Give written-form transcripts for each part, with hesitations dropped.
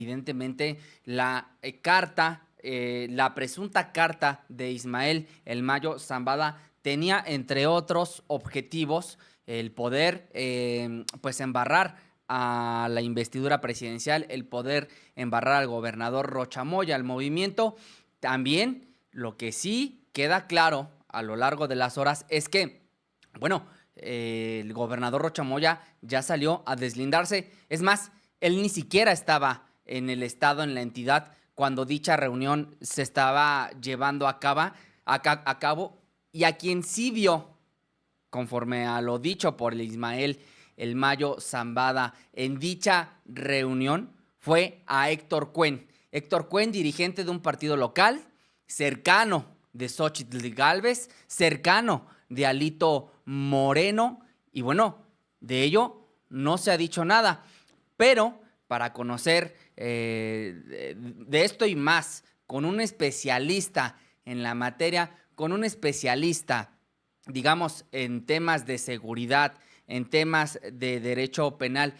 Evidentemente, la carta, la presunta carta de Ismael El Mayo Zambada tenía, entre otros objetivos, el poder, pues, embarrar a la investidura presidencial, el poder embarrar al gobernador Rocha Moya, al movimiento. También, lo que sí queda claro a lo largo de las horas es que, bueno, el gobernador Rocha Moya ya salió a deslindarse. Es más, él ni siquiera estaba en el estado, en la entidad, cuando dicha reunión se estaba llevando a cabo, y a quien sí vio, conforme a lo dicho por el Ismael El Mayo Zambada en dicha reunión, fue a Héctor Cuen. Héctor Cuen, dirigente de un partido local, cercano de Xochitl Gálvez, cercano de Alito Moreno, y bueno, de ello no se ha dicho nada, pero para conocer de esto y más, con un especialista en la materia, con un especialista, digamos, en temas de seguridad, en temas de derecho penal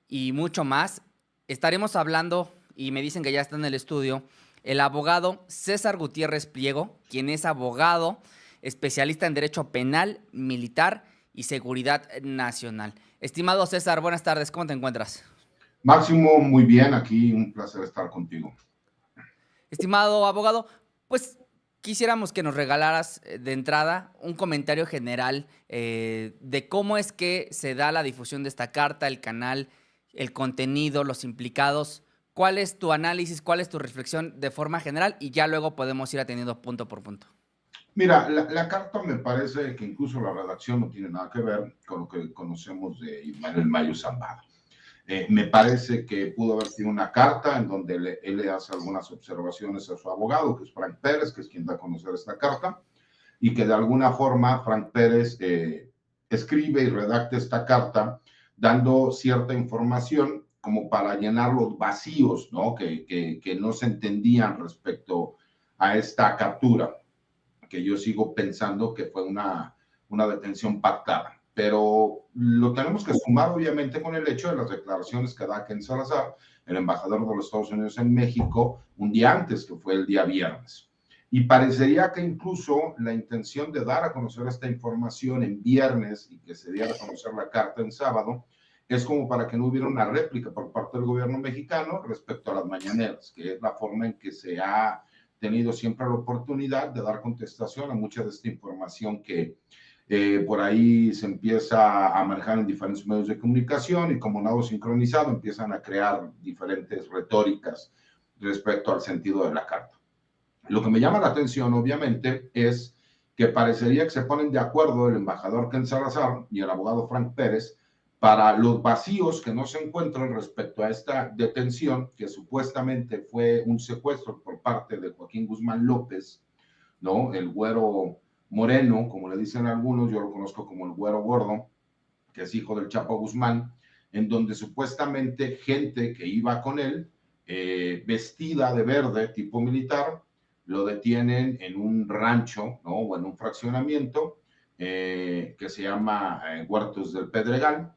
y mucho más, estaremos hablando, y me dicen que ya está en el estudio, el abogado César Gutiérrez Pliego, quien es abogado, especialista en derecho penal, militar y seguridad nacional. Estimado César, buenas tardes, ¿cómo te encuentras? Máximo, muy bien, aquí un placer estar contigo. Estimado abogado, pues quisiéramos que nos regalaras de entrada un comentario general de cómo es que se da la difusión de esta carta, el canal, el contenido, los implicados. ¿Cuál es tu análisis, cuál es tu reflexión de forma general? Y ya luego podemos ir atendiendo punto por punto. Mira, la carta me parece que incluso la redacción no tiene nada que ver con lo que conocemos de Ismael Mayo Zambada. Me parece que pudo haber sido una carta en donde él le hace algunas observaciones a su abogado, que es Frank Pérez, que es quien da a conocer esta carta, y que de alguna forma Frank Pérez escribe y redacta esta carta dando cierta información como para llenar los vacíos, ¿no? Que no se entendían respecto a esta captura, que yo sigo pensando que fue una detención pactada. Pero lo tenemos que sumar obviamente con el hecho de las declaraciones que da Ken Salazar, el embajador de los Estados Unidos en México, un día antes, que fue el día viernes. Y parecería que incluso la intención de dar a conocer esta información en viernes y que se diera a conocer la carta en sábado es como para que no hubiera una réplica por parte del gobierno mexicano respecto a las mañaneras, que es la forma en que se ha tenido siempre la oportunidad de dar contestación a mucha de esta información que por ahí se empieza a manejar en diferentes medios de comunicación y como nado sincronizado empiezan a crear diferentes retóricas respecto al sentido de la carta. Lo que me llama la atención, obviamente, es que parecería que se ponen de acuerdo el embajador Ken Salazar y el abogado Frank Pérez para los vacíos que no se encuentran respecto a esta detención, que supuestamente fue un secuestro por parte de Joaquín Guzmán López, ¿no? El güero moreno, como le dicen algunos, yo lo conozco como el güero gordo, que es hijo del Chapo Guzmán, en donde supuestamente gente que iba con él, vestida de verde, tipo militar, lo detienen en un rancho, ¿no? O en un fraccionamiento que se llama Huertos del Pedregal,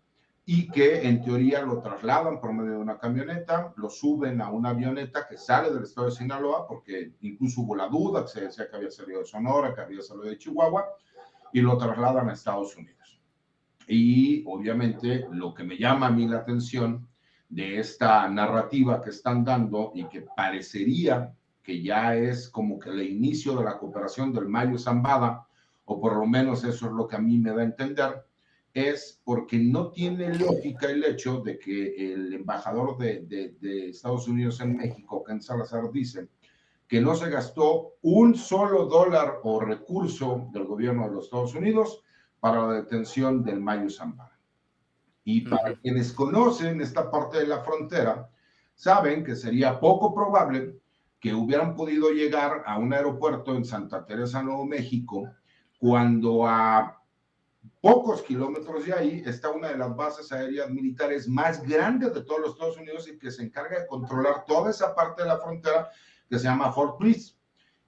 y que en teoría lo trasladan por medio de una camioneta, lo suben a una avioneta que sale del estado de Sinaloa, porque incluso hubo la duda, que se decía que había salido de Sonora, que había salido de Chihuahua, y lo trasladan a Estados Unidos. Y obviamente lo que me llama a mí la atención de esta narrativa que están dando y que parecería que ya es como que el inicio de la cooperación del Mayo Zambada, o por lo menos eso es lo que a mí me da a entender, es porque no tiene lógica el hecho de que el embajador de Estados Unidos en México, Ken Salazar, dice que no se gastó un solo dólar o recurso del gobierno de los Estados Unidos para la detención del Mayo Zambada. Y Uh para -huh. quienes conocen esta parte de la frontera, saben que sería poco probable que hubieran podido llegar a un aeropuerto en Santa Teresa, Nuevo México, cuando a pocos kilómetros de ahí está una de las bases aéreas militares más grandes de todos los Estados Unidos y que se encarga de controlar toda esa parte de la frontera que se llama Fort Bliss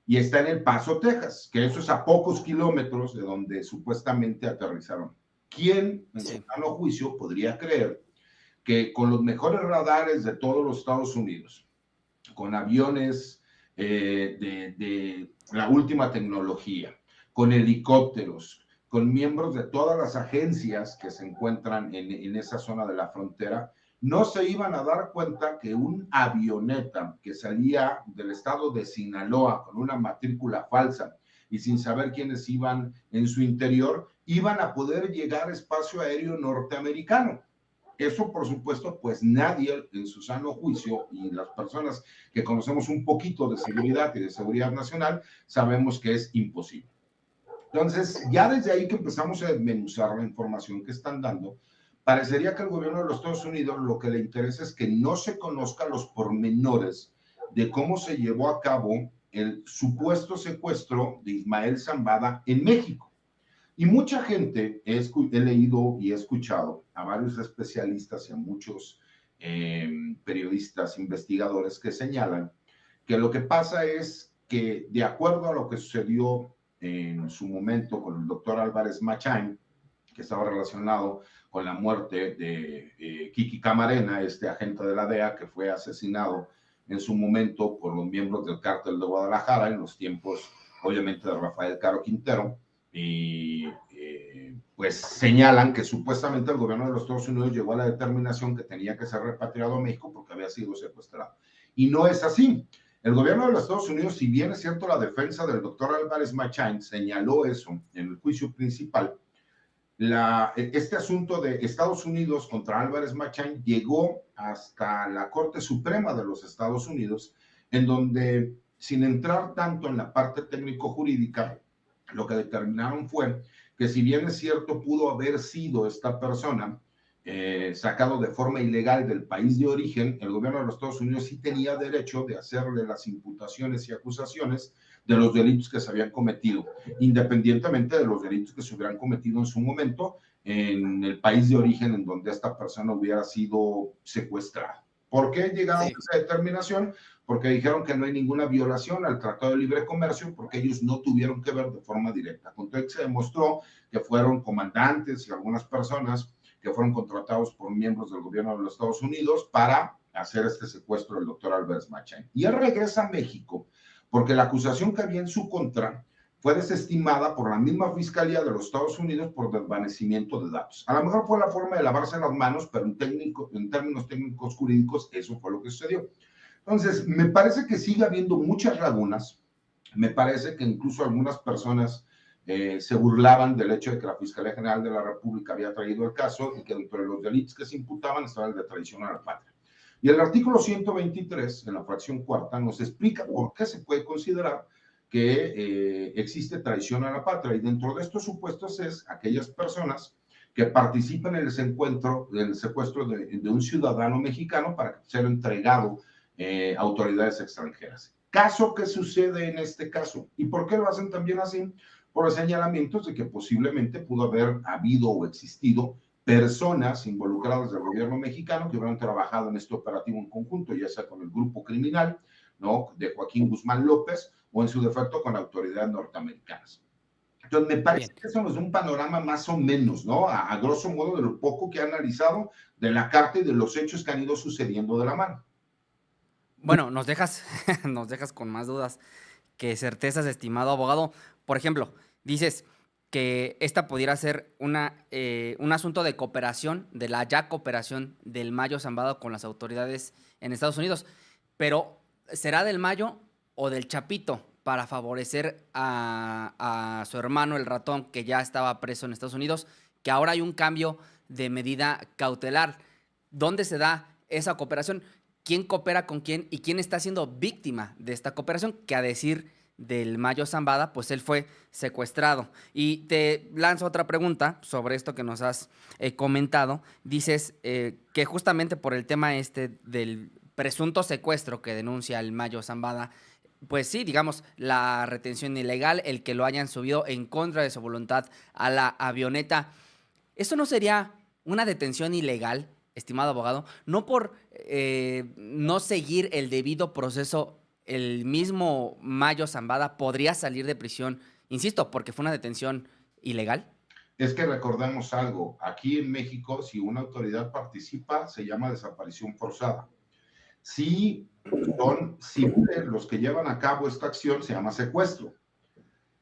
y está en El Paso, Texas, que eso es a pocos kilómetros de donde supuestamente aterrizaron. ¿Quién, en su Sí. sano juicio, podría creer que con los mejores radares de todos los Estados Unidos, con aviones de la última tecnología, con helicópteros, con miembros de todas las agencias que se encuentran en esa zona de la frontera, no se iban a dar cuenta que un avioneta que salía del estado de Sinaloa con una matrícula falsa y sin saber quiénes iban en su interior, iban a poder llegar a espacio aéreo norteamericano. Eso, por supuesto, pues nadie en su sano juicio, y las personas que conocemos un poquito de seguridad y de seguridad nacional, sabemos que es imposible. Entonces, ya desde ahí que empezamos a desmenuzar la información que están dando, parecería que al gobierno de los Estados Unidos lo que le interesa es que no se conozcan los pormenores de cómo se llevó a cabo el supuesto secuestro de Ismael Zambada en México. Y mucha gente, he leído y he escuchado a varios especialistas y a muchos periodistas, investigadores que señalan que lo que pasa es que de acuerdo a lo que sucedió en su momento con el doctor Álvarez Machain, que estaba relacionado con la muerte de Kiki Camarena, este agente de la DEA que fue asesinado en su momento por los miembros del cártel de Guadalajara en los tiempos, obviamente, de Rafael Caro Quintero, y pues señalan que supuestamente el gobierno de los Estados Unidos llegó a la determinación que tenía que ser repatriado a México porque había sido secuestrado. Y no es así. El gobierno de los Estados Unidos, si bien es cierto la defensa del doctor Álvarez Machain señaló eso en el juicio principal, este asunto de Estados Unidos contra Álvarez Machain llegó hasta la Corte Suprema de los Estados Unidos, en donde, sin entrar tanto en la parte técnico-jurídica, lo que determinaron fue que si bien es cierto pudo haber sido esta persona sacado de forma ilegal del país de origen, el gobierno de los Estados Unidos sí tenía derecho de hacerle las imputaciones y acusaciones de los delitos que se habían cometido, independientemente de los delitos que se hubieran cometido en su momento en el país de origen en donde esta persona hubiera sido secuestrada. ¿Por qué llegaron a esa determinación? Porque dijeron que no hay ninguna violación al Tratado de Libre Comercio, porque ellos no tuvieron que ver de forma directa. Entonces se demostró que fueron comandantes y algunas personas que fueron contratados por miembros del gobierno de los Estados Unidos para hacer este secuestro del doctor Álvarez Machain. Y él regresa a México porque la acusación que había en su contra fue desestimada por la misma Fiscalía de los Estados Unidos por desvanecimiento de datos. A lo mejor fue la forma de lavarse las manos, pero en términos técnicos jurídicos, eso fue lo que sucedió. Entonces, me parece que sigue habiendo muchas lagunas. Me parece que incluso algunas personas se burlaban del hecho de que la Fiscalía General de la República había traído el caso y que entre los delitos que se imputaban estaba el de traición a la patria. Y el artículo 123, en la fracción cuarta, nos explica por qué se puede considerar que existe traición a la patria. Y dentro de estos supuestos es aquellas personas que participan en el secuestro de un ciudadano mexicano para ser entregado a autoridades extranjeras. Caso que sucede en este caso. ¿Y por qué lo hacen también así? Por los señalamientos de que posiblemente pudo haber habido o existido personas involucradas del gobierno mexicano que hubieran trabajado en este operativo en conjunto, ya sea con el grupo criminal, ¿no?, de Joaquín Guzmán López, o en su defecto con autoridades norteamericanas. Entonces, me parece que eso nos da un panorama más o menos, ¿no? A grosso modo de lo poco que he analizado de la carta y de los hechos que han ido sucediendo de la mano. Bueno, nos dejas, nos dejas con más dudas que certezas, estimado abogado. Por ejemplo, dices que esta pudiera ser un asunto de cooperación, de la ya cooperación del Mayo Zambada con las autoridades en Estados Unidos, pero ¿será del Mayo o del Chapito para favorecer a su hermano el ratón que ya estaba preso en Estados Unidos, que ahora hay un cambio de medida cautelar? ¿Dónde se da esa cooperación? ¿Quién coopera con quién y quién está siendo víctima de esta cooperación? Que a decir del Mayo Zambada, pues él fue secuestrado. Y te lanzo otra pregunta sobre esto que nos has comentado. Dices que justamente por el tema este del presunto secuestro que denuncia el Mayo Zambada, pues sí, digamos, la retención ilegal, el que lo hayan subido en contra de su voluntad a la avioneta, ¿eso no sería una detención ilegal, estimado abogado? No por no seguir el debido proceso, el mismo Mayo Zambada podría salir de prisión, insisto, porque fue una detención ilegal. Es que recordemos algo, aquí en México, si una autoridad participa, se llama desaparición forzada. Si son civiles los que llevan a cabo esta acción, se llama secuestro.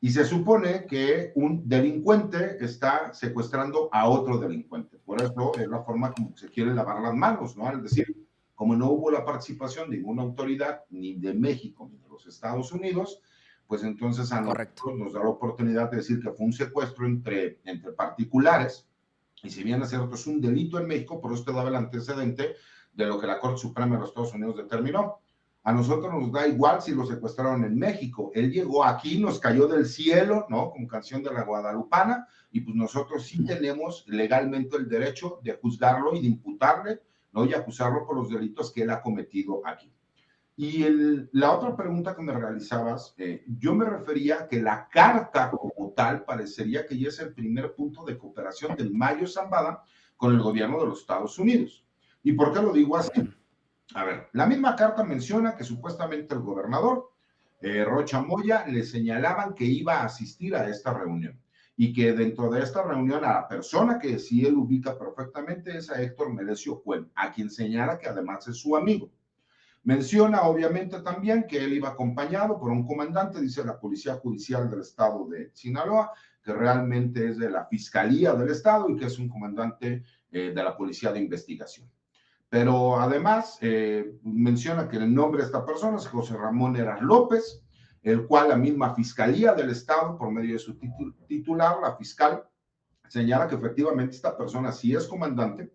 Y se supone que un delincuente está secuestrando a otro delincuente. Por eso es la forma como se quiere lavar las manos, ¿no? Es decir, como no hubo la participación de ninguna autoridad, ni de México, ni de los Estados Unidos, pues entonces a nosotros nos da la oportunidad de decir que fue un secuestro entre particulares, y si bien es cierto, es un delito en México, por eso te daba el antecedente de lo que la Corte Suprema de los Estados Unidos determinó. A nosotros nos da igual si lo secuestraron en México. Él llegó aquí, nos cayó del cielo, ¿no? Como canción de la Guadalupana, y pues nosotros sí tenemos legalmente el derecho de juzgarlo y de imputarle, ¿no? Y acusarlo por los delitos que él ha cometido aquí. Y la otra pregunta que me realizabas, yo me refería a que la carta como tal parecería que ya es el primer punto de cooperación del Mayo Zambada con el gobierno de los Estados Unidos. ¿Y por qué lo digo así? A ver, la misma carta menciona que supuestamente el gobernador Rocha Moya le señalaban que iba a asistir a esta reunión y que dentro de esta reunión a la persona que sí él ubica perfectamente es a Héctor Melesio Cuen, a quien señala que además es su amigo. Menciona obviamente también que él iba acompañado por un comandante, dice la Policía Judicial del Estado de Sinaloa, que realmente es de la Fiscalía del Estado y que es un comandante de la Policía de Investigación. Pero además menciona que el nombre de esta persona es José Ramón Heras López, el cual la misma Fiscalía del Estado, por medio de su titular, la fiscal, señala que efectivamente esta persona sí es comandante,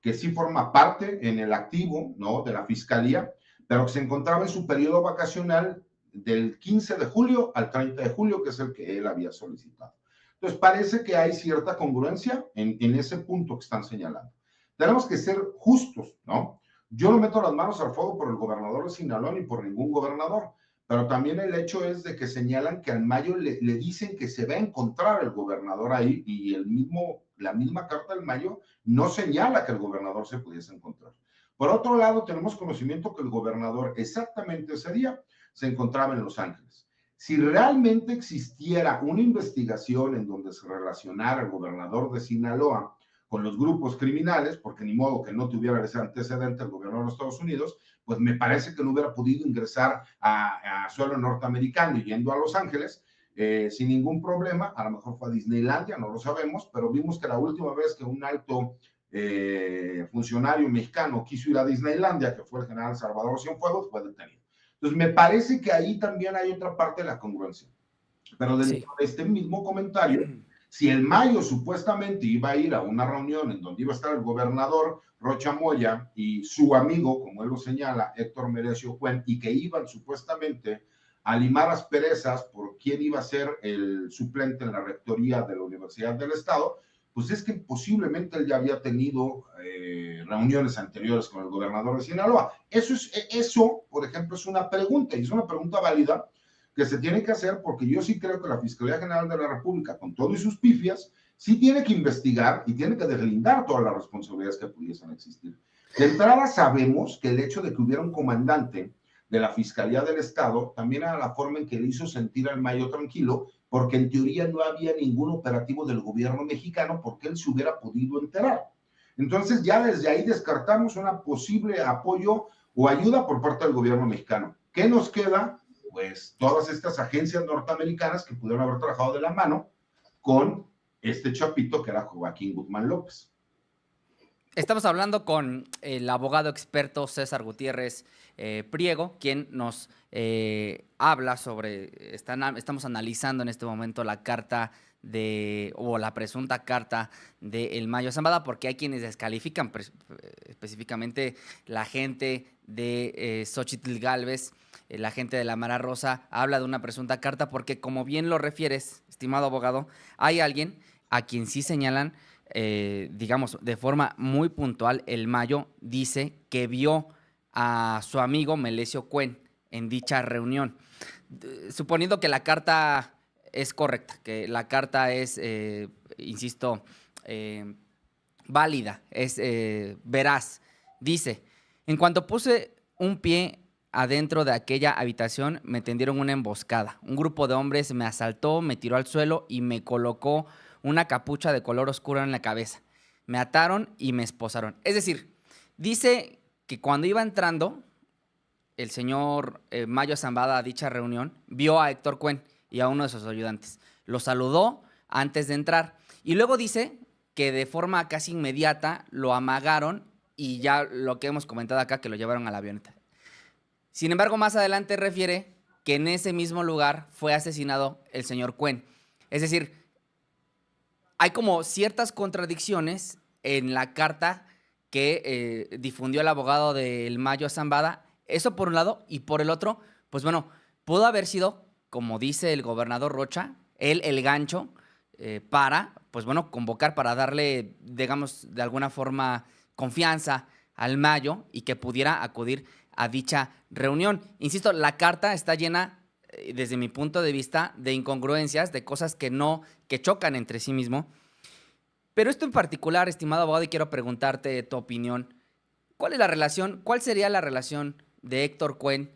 que sí forma parte en el activo, ¿no?, de la Fiscalía, pero que se encontraba en su periodo vacacional del 15 de julio al 30 de julio, que es el que él había solicitado. Entonces parece que hay cierta congruencia en ese punto que están señalando. Tenemos que ser justos, ¿no? Yo no meto las manos al fuego por el gobernador de Sinaloa ni por ningún gobernador, pero también el hecho es de que señalan que al Mayo le dicen que se va a encontrar el gobernador ahí y la misma carta del Mayo no señala que el gobernador se pudiese encontrar. Por otro lado, tenemos conocimiento que el gobernador exactamente ese día se encontraba en Los Ángeles. Si realmente existiera una investigación en donde se relacionara el gobernador de Sinaloa con los grupos criminales, porque ni modo que no tuviera ese antecedente el gobierno de los Estados Unidos, pues me parece que no hubiera podido ingresar a suelo norteamericano y yendo a Los Ángeles sin ningún problema. A lo mejor fue a Disneylandia, no lo sabemos, pero vimos que la última vez que un alto funcionario mexicano quiso ir a Disneylandia, que fue el general Salvador Cienfuegos, fue detenido. Entonces me parece que ahí también hay otra parte de la congruencia. Pero dentro de este mismo comentario, si el Mayo supuestamente iba a ir a una reunión en donde iba a estar el gobernador Rocha Moya y su amigo, como él lo señala, Héctor Melesio Cuen, y que iban supuestamente a limar asperezas por quién iba a ser el suplente en la rectoría de la Universidad del Estado, pues es que posiblemente él ya había tenido reuniones anteriores con el gobernador de Sinaloa. Eso, por ejemplo, es una pregunta, y es una pregunta válida, que se tiene que hacer porque yo sí creo que la Fiscalía General de la República, con todo y sus pifias, sí tiene que investigar y tiene que deslindar todas las responsabilidades que pudiesen existir. De entrada sabemos que el hecho de que hubiera un comandante de la Fiscalía del Estado también era la forma en que le hizo sentir al Mayo tranquilo, porque en teoría no había ningún operativo del gobierno mexicano porque él se hubiera podido enterar. Entonces ya desde ahí descartamos un posible apoyo o ayuda por parte del gobierno mexicano. ¿Qué nos queda? Pues todas estas agencias norteamericanas que pudieron haber trabajado de la mano con este chapito que era Joaquín Guzmán López. Estamos hablando con el abogado experto César Gutiérrez Priego, quien nos habla sobre, estamos analizando en este momento la carta o la presunta carta de El Mayo Zambada, porque hay quienes descalifican específicamente la gente de Xochitl Gálvez, la gente de la Mara Rosa, habla de una presunta carta porque, como bien lo refieres, estimado abogado, hay alguien a quien sí señalan, digamos, de forma muy puntual, el Mayo dice que vio a su amigo Melesio Cuen en dicha reunión. Suponiendo que la carta es correcta, que la carta es, insisto, válida, es veraz, dice: en cuanto puse un pie adentro de aquella habitación, me tendieron una emboscada. Un grupo de hombres me asaltó, me tiró al suelo y me colocó una capucha de color oscuro en la cabeza. Me ataron y me esposaron. Es decir, dice que cuando iba entrando, el señor Mayo Zambada a dicha reunión, vio a Héctor Cuen y a uno de sus ayudantes. Lo saludó antes de entrar y luego dice que de forma casi inmediata lo amagaron y ya lo que hemos comentado acá, que lo llevaron a la avioneta. Sin embargo, más adelante refiere que en ese mismo lugar fue asesinado el señor Cuen. Es decir, hay como ciertas contradicciones en la carta que difundió el abogado del Mayo Zambada. Eso por un lado, y por el otro, pues bueno, pudo haber sido, como dice el gobernador Rocha, él el gancho para, pues bueno, convocar, para darle, digamos, de alguna forma confianza al Mayo y que pudiera acudir a dicha reunión. Insisto, la carta está llena, desde mi punto de vista, de incongruencias, de cosas que chocan entre sí mismo. Pero esto en particular, estimado abogado, y quiero preguntarte tu opinión. ¿Cuál sería la relación de Héctor Cuen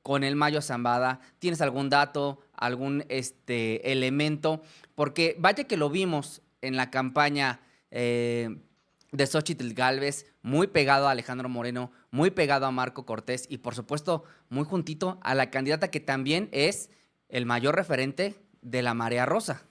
con el Mayo Zambada? ¿Tienes algún dato, algún elemento? Porque vaya que lo vimos en la campaña de Xóchitl Gálvez, muy pegado a Alejandro Moreno, muy pegado a Marco Cortés y por supuesto muy juntito a la candidata que también es el mayor referente de la Marea Rosa.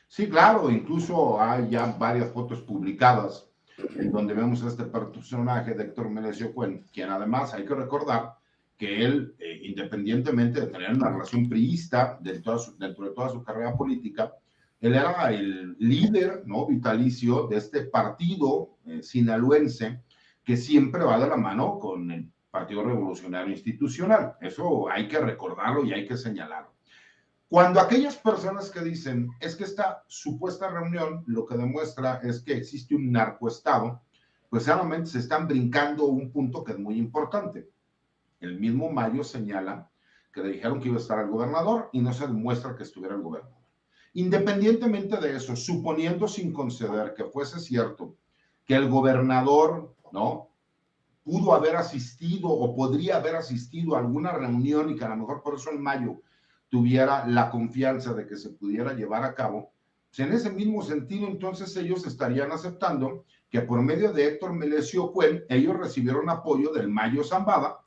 Sí, claro, incluso hay ya varias fotos publicadas en donde vemos a este personaje de Héctor Melesio Cuen, quien además hay que recordar que él, independientemente de tener una relación priista dentro de toda su carrera política, él era el líder, ¿no?, vitalicio de este partido sinaloense que siempre va de la mano con el Partido Revolucionario Institucional. Eso hay que recordarlo y hay que señalarlo. Cuando aquellas personas que dicen es que esta supuesta reunión lo que demuestra es que existe un narcoestado, pues realmente se están brincando un punto que es muy importante. El mismo Mayo señala que le dijeron que iba a estar el gobernador y no se demuestra que estuviera el gobernador. Independientemente de eso, suponiendo sin conceder que fuese cierto que el gobernador, ¿no?, pudo haber asistido o podría haber asistido a alguna reunión y que a lo mejor por eso el Mayo tuviera la confianza de que se pudiera llevar a cabo, pues en ese mismo sentido entonces ellos estarían aceptando que por medio de Héctor Melesio Cuen ellos recibieron apoyo del Mayo Zambada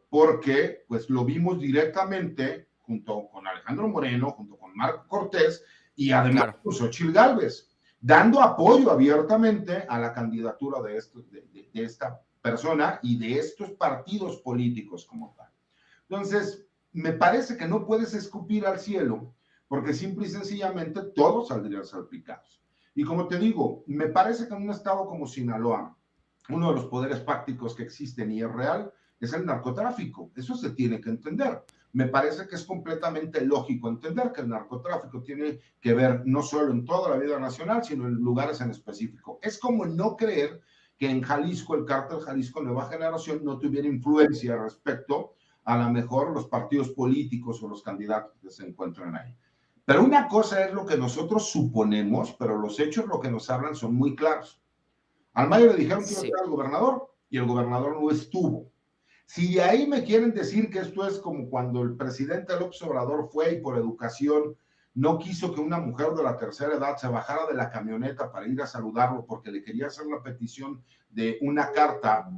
porque pues lo vimos directamente junto con Alejandro Moreno, junto con Marco Cortés y además Claro. con Xóchitl Gálvez, dando apoyo abiertamente a la candidatura de esta persona y de estos partidos políticos como tal. Entonces, me parece que no puedes escupir al cielo porque simple y sencillamente todos saldrían salpicados. Y como te digo, me parece que en un estado como Sinaloa, uno de los poderes fácticos que existen y es real, es el narcotráfico. Eso se tiene que entender. Me parece que es completamente lógico entender que el narcotráfico tiene que ver no solo en toda la vida nacional, sino en lugares en específico. Es como no creer que en Jalisco, el cártel Jalisco Nueva Generación no tuviera influencia respecto a lo mejor los partidos políticos o los candidatos que se encuentran ahí. Pero una cosa es lo que nosotros suponemos, pero los hechos lo que nos hablan son muy claros. Al Mayo le dijeron que iba a Sí. ser al gobernador y el gobernador no estuvo. Si de ahí me quieren decir que esto es como cuando el presidente López Obrador fue y por educación no quiso que una mujer de la tercera edad se bajara de la camioneta para ir a saludarlo porque le quería hacer la petición de una carta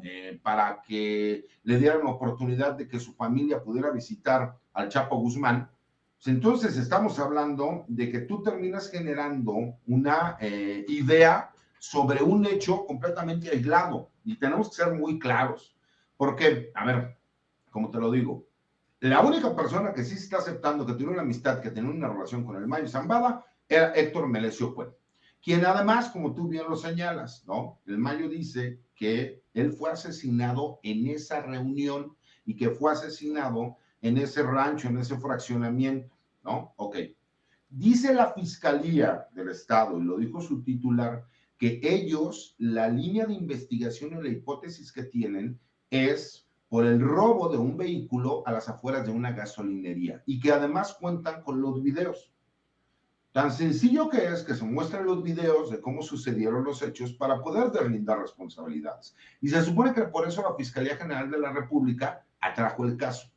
para que le dieran la oportunidad de que su familia pudiera visitar al Chapo Guzmán, pues entonces estamos hablando de que tú terminas generando una idea sobre un hecho completamente aislado y tenemos que ser muy claros. Porque, a ver, como te lo digo, la única persona que sí está aceptando que tiene una amistad, que tiene una relación con el Mayo Zambada, era Héctor Melesio Cuen, quien además, como tú bien lo señalas, ¿no? El Mayo dice que él fue asesinado en esa reunión y que fue asesinado en ese rancho, en ese fraccionamiento, ¿no? Ok. Dice la Fiscalía del Estado, y lo dijo su titular, que ellos, la línea de investigación y la hipótesis que tienen es por el robo de un vehículo a las afueras de una gasolinería y que además cuentan con los videos. Tan sencillo que es que se muestren los videos de cómo sucedieron los hechos para poder deslindar responsabilidades. Y se supone que por eso la Fiscalía General de la República atrajo el caso.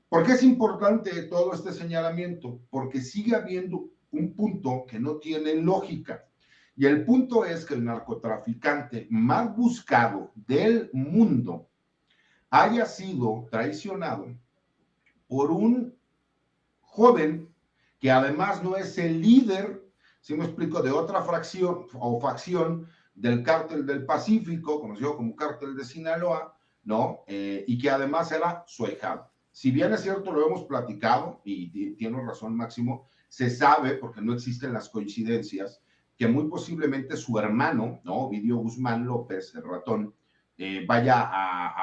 ¿Por qué es importante todo este señalamiento? Porque sigue habiendo un punto que no tiene lógica. Y el punto es que el narcotraficante más buscado del mundo haya sido traicionado por un joven que además no es el líder, si me explico, de otra fracción o facción del cártel del Pacífico, conocido como cártel de Sinaloa, ¿no? Y que además era su ahijado. Si bien es cierto, lo hemos platicado, y tiene razón Máximo, se sabe, porque no existen las coincidencias, que muy posiblemente su hermano, ¿no? Ovidio Guzmán López, el ratón, vaya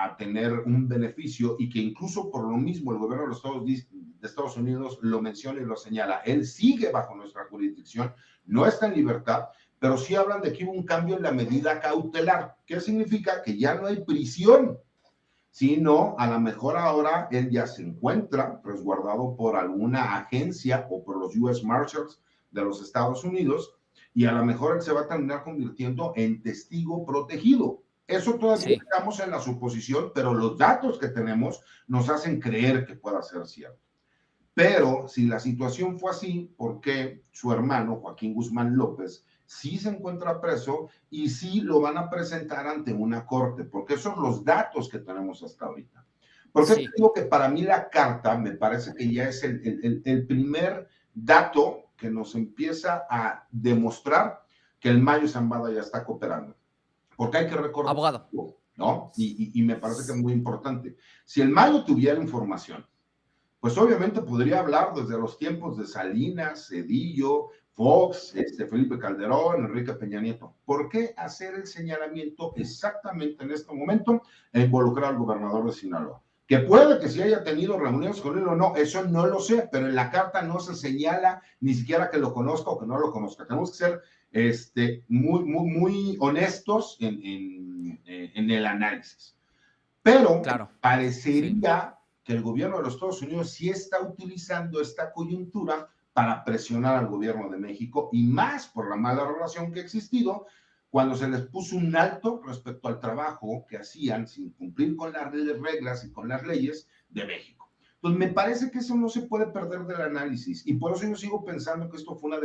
a tener un beneficio y que incluso por lo mismo el gobierno de Estados Unidos lo menciona y lo señala. Él sigue bajo nuestra jurisdicción, no está en libertad, pero sí hablan de que hubo un cambio en la medida cautelar. ¿Qué significa? Que ya no hay prisión, sino a lo mejor ahora él ya se encuentra resguardado por alguna agencia o por los US Marshals de los Estados Unidos y a lo mejor él se va a terminar convirtiendo en testigo protegido. Eso todavía Sí, estamos en la suposición, pero los datos que tenemos nos hacen creer que pueda ser cierto. Pero si la situación fue así, ¿por qué su hermano, Joaquín Guzmán López, sí se encuentra preso y sí lo van a presentar ante una corte? Porque esos son los datos que tenemos hasta ahorita. ¿Por qué te sí, digo que para mí la carta me parece que ya es el primer dato que nos empieza a demostrar que el Mayo Zambada ya está cooperando? Porque hay que recordar, abogado. ¿no? Y me parece que es muy importante. Si el Mayo tuviera información, pues obviamente podría hablar desde los tiempos de Salinas, Cedillo, Fox, Felipe Calderón, Enrique Peña Nieto. ¿Por qué hacer el señalamiento exactamente en este momento e involucrar al gobernador de Sinaloa? Que puede que sí haya tenido reuniones con él o no, eso no lo sé, pero en la carta no se señala ni siquiera que lo conozca o que no lo conozca. Tenemos que ser muy honestos en el análisis. Pero Claro, sí, parecería que el gobierno de los Estados Unidos sí está utilizando esta coyuntura para presionar al gobierno de México y más por la mala relación que ha existido cuando se les puso un alto respecto al trabajo que hacían sin cumplir con las reglas y con las leyes de México. Entonces, me parece que eso no se puede perder del análisis y por eso yo sigo pensando que esto fue una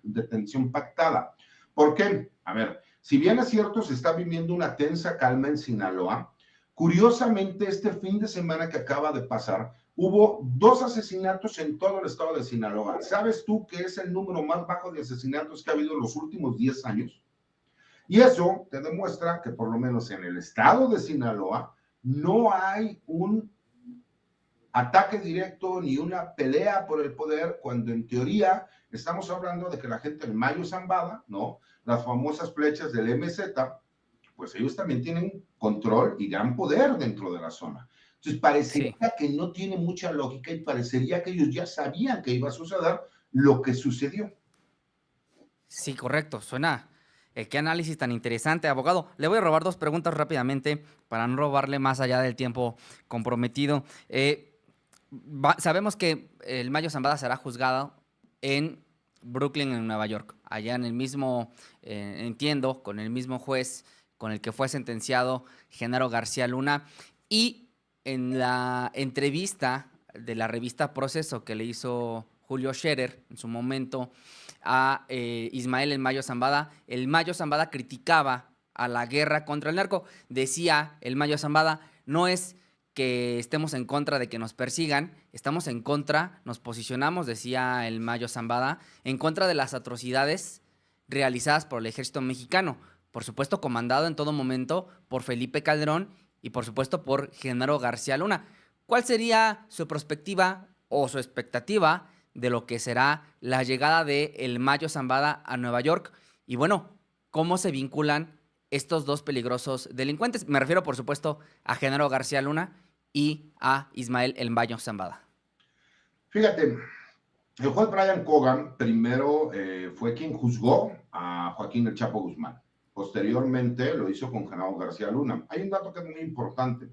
detención pactada. ¿Por qué? A ver, si bien es cierto, se está viviendo una tensa calma en Sinaloa. Curiosamente, este fin de semana que acaba de pasar, hubo 2 asesinatos en todo el estado de Sinaloa. ¿Sabes tú que es el número más bajo de asesinatos que ha habido en los últimos 10 años? Y eso te demuestra que por lo menos en el estado de Sinaloa no hay un ataque directo ni una pelea por el poder, cuando en teoría estamos hablando de que la gente del Mayo Zambada, ¿no? Las famosas flechas del MZ, pues ellos también tienen control y gran poder dentro de la zona. Entonces parecería sí, que no tiene mucha lógica y parecería que ellos ya sabían que iba a suceder lo que sucedió. sí, correcto. Suena. Qué análisis tan interesante, abogado. Le voy a robar dos preguntas rápidamente para no robarle más allá del tiempo comprometido. Sabemos que el Mayo Zambada será juzgado en Brooklyn, en Nueva York. Allá en el mismo, entiendo, con el mismo juez con el que fue sentenciado Genaro García Luna. Y en la entrevista de la revista Proceso que le hizo Julio Scherer en su momento a Ismael el Mayo Zambada criticaba a la guerra contra el narco. Decía el Mayo Zambada, no es que estemos en contra de que nos persigan, estamos en contra, nos posicionamos, decía el Mayo Zambada, en contra de las atrocidades realizadas por el ejército mexicano, por supuesto comandado en todo momento por Felipe Calderón y por supuesto por Genaro García Luna. ¿Cuál sería su perspectiva o su expectativa de lo que será la llegada de el Mayo Zambada a Nueva York? Y bueno, ¿cómo se vinculan estos dos peligrosos delincuentes? Me refiero, por supuesto, a Genaro García Luna y a Ismael El Mayo Zambada. Fíjate, el juez Brian Cogan primero fue quien juzgó a Joaquín El Chapo Guzmán. Posteriormente lo hizo con Genaro García Luna. Hay un dato que es muy importante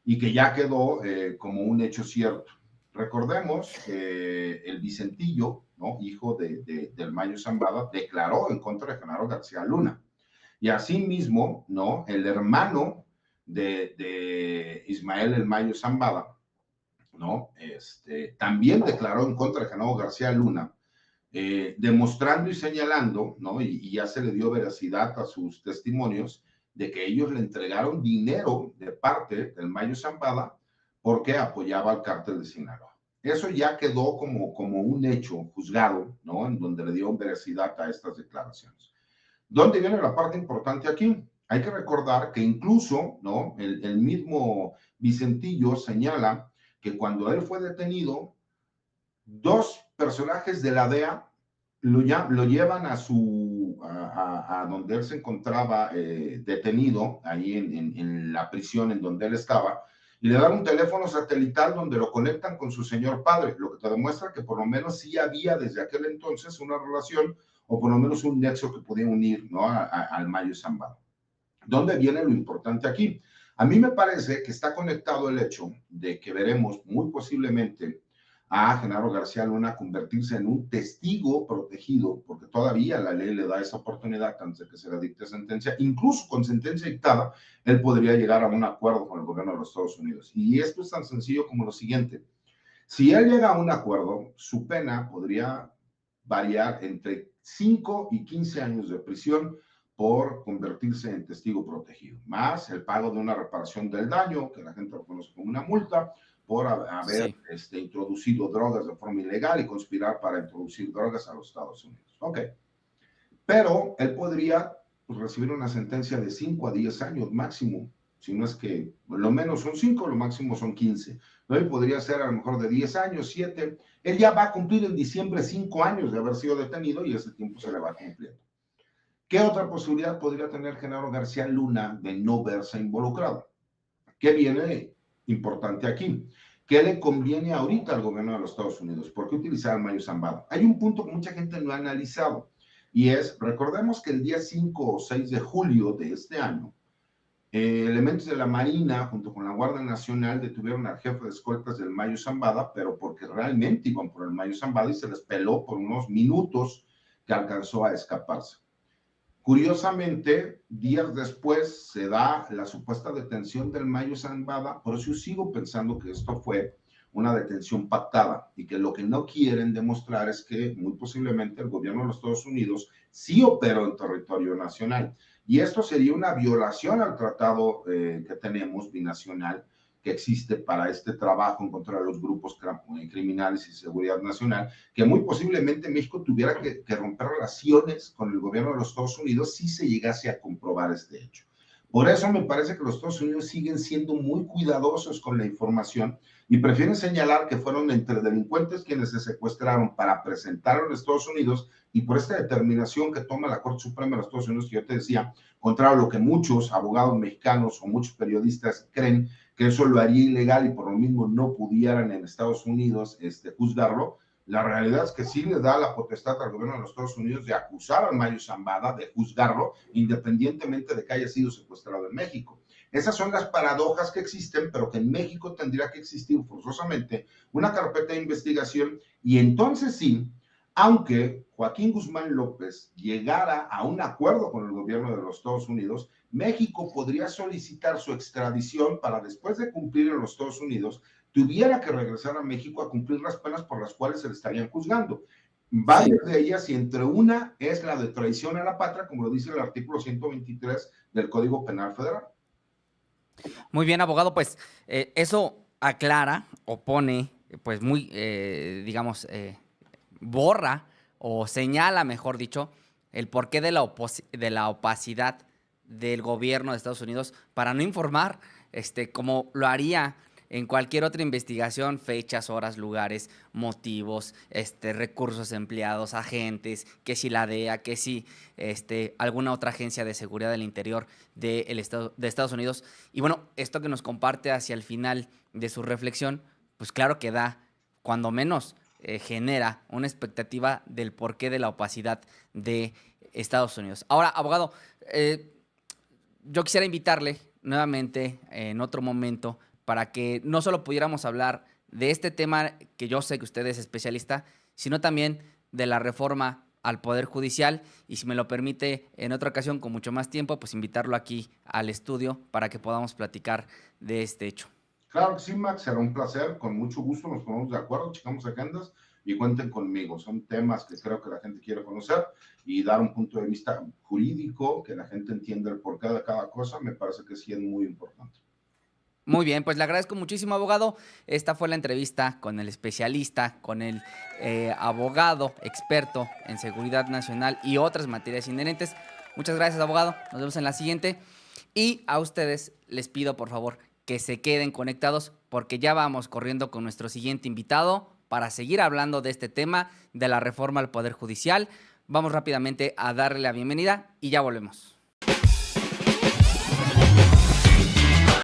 y que ya quedó como un hecho cierto. Recordemos que el Vicentillo, ¿no? Hijo del Mayo Zambada, declaró en contra de Genaro García Luna. Y asimismo, ¿no? El hermano de Ismael El Mayo Zambada, ¿no? También declaró en contra de Genaro García Luna, demostrando y señalando, ¿no? Y ya se le dio veracidad a sus testimonios, de que ellos le entregaron dinero de parte del Mayo Zambada porque apoyaba al cártel de Sinaloa. Eso ya quedó como un hecho juzgado, ¿no? En donde le dio veracidad a estas declaraciones. ¿Dónde viene la parte importante aquí? Hay que recordar que incluso, ¿no? El mismo Vicentillo señala que cuando él fue detenido, dos personajes de la DEA lo llevan a donde él se encontraba detenido, ahí en la prisión en donde él estaba, y le dan un teléfono satelital donde lo conectan con su señor padre, lo que te demuestra que por lo menos sí había desde aquel entonces una relación o por lo menos un nexo que podía unir, ¿no? Al Mayo Zambada. ¿Dónde viene lo importante aquí? A mí me parece que está conectado el hecho de que veremos muy posiblemente a Genaro García Luna convertirse en un testigo protegido, porque todavía la ley le da esa oportunidad antes de que se le dicte sentencia. Incluso con sentencia dictada, él podría llegar a un acuerdo con el gobierno de los Estados Unidos. Y esto es tan sencillo como lo siguiente. Si él llega a un acuerdo, su pena podría variar entre 5 y 15 años de prisión por convertirse en testigo protegido, más el pago de una reparación del daño, que la gente lo conoce como una multa, por haber Sí. introducido drogas de forma ilegal y conspirar para introducir drogas a los Estados Unidos. Ok, pero él podría pues, recibir una sentencia de 5 a 10 años máximo, si no es que lo menos son 5, lo máximo son 15. ¿No? Y podría ser a lo mejor de 10 años, 7. Él ya va a cumplir en diciembre 5 años de haber sido detenido y ese tiempo se le va cumpliendo. ¿Qué otra posibilidad podría tener Genaro García Luna de no verse involucrado? ¿Qué viene importante aquí? ¿Qué le conviene ahorita al gobierno de los Estados Unidos? ¿Por qué utilizar al Mayo Zambada? Hay un punto que mucha gente no ha analizado y es, recordemos que el día 5 o 6 de julio de este año, elementos de la Marina junto con la Guardia Nacional detuvieron al jefe de escoltas del Mayo Zambada, pero porque realmente iban por el Mayo Zambada y se les peló por unos minutos que alcanzó a escaparse. Curiosamente, días después se da la supuesta detención del Mayo Zambada, por eso yo sigo pensando que esto fue una detención pactada y que lo que no quieren demostrar es que muy posiblemente el gobierno de los Estados Unidos sí operó en territorio nacional. Y esto sería una violación al tratado que tenemos binacional que existe para este trabajo en contra de los grupos criminales y seguridad nacional, que muy posiblemente México tuviera que romper relaciones con el gobierno de los Estados Unidos si se llegase a comprobar este hecho. Por eso me parece que los Estados Unidos siguen siendo muy cuidadosos con la información y prefieren señalar que fueron entre delincuentes quienes se secuestraron para presentarlo en Estados Unidos y por esta determinación que toma la Corte Suprema de los Estados Unidos, que yo te decía, contrario a lo que muchos abogados mexicanos o muchos periodistas creen, que eso lo haría ilegal y por lo mismo no pudieran en Estados Unidos juzgarlo, la realidad es que sí le da la potestad al gobierno de los Estados Unidos de acusar al Mayo Zambada, de juzgarlo, independientemente de que haya sido secuestrado en México. Esas son las paradojas que existen, pero que en México tendría que existir forzosamente una carpeta de investigación y entonces sí, aunque Joaquín Guzmán López llegara a un acuerdo con el gobierno de los Estados Unidos, México podría solicitar su extradición para después de cumplir en los Estados Unidos, tuviera que regresar a México a cumplir las penas por las cuales se le estarían juzgando. Sí. Varias de ellas, y entre una es la de traición a la patria, como lo dice el artículo 123 del Código Penal Federal. Muy bien, abogado, pues eso aclara o pone, pues muy, digamos, borra o señala, mejor dicho, el porqué de de la opacidad del gobierno de Estados Unidos para no informar, como lo haría en cualquier otra investigación, fechas, horas, lugares, motivos, recursos empleados, agentes, que si la DEA, que si alguna otra agencia de seguridad del interior de Estados Unidos. Y bueno, esto que nos comparte hacia el final de su reflexión, pues claro que da, cuando menos, genera una expectativa del porqué de la opacidad de Estados Unidos. Ahora, abogado, yo quisiera invitarle nuevamente en otro momento para que no solo pudiéramos hablar de este tema, que yo sé que usted es especialista, sino también de la reforma al Poder Judicial y, si me lo permite, en otra ocasión con mucho más tiempo, pues invitarlo aquí al estudio para que podamos platicar de este hecho. Claro que sí, Max, será un placer, con mucho gusto nos ponemos de acuerdo, checamos agendas y cuenten conmigo. Son temas que creo que la gente quiere conocer y dar un punto de vista jurídico, que la gente entienda el porqué de cada cosa, me parece que sí es muy importante. Muy bien, pues le agradezco muchísimo, abogado. Esta fue la entrevista con el especialista, con el abogado experto en seguridad nacional y otras materias inherentes. Muchas gracias, abogado. Nos vemos en la siguiente. Y a ustedes les pido, por favor, que se queden conectados porque ya vamos corriendo con nuestro siguiente invitado para seguir hablando de este tema de la reforma al Poder Judicial. Vamos rápidamente a darle la bienvenida y ya volvemos.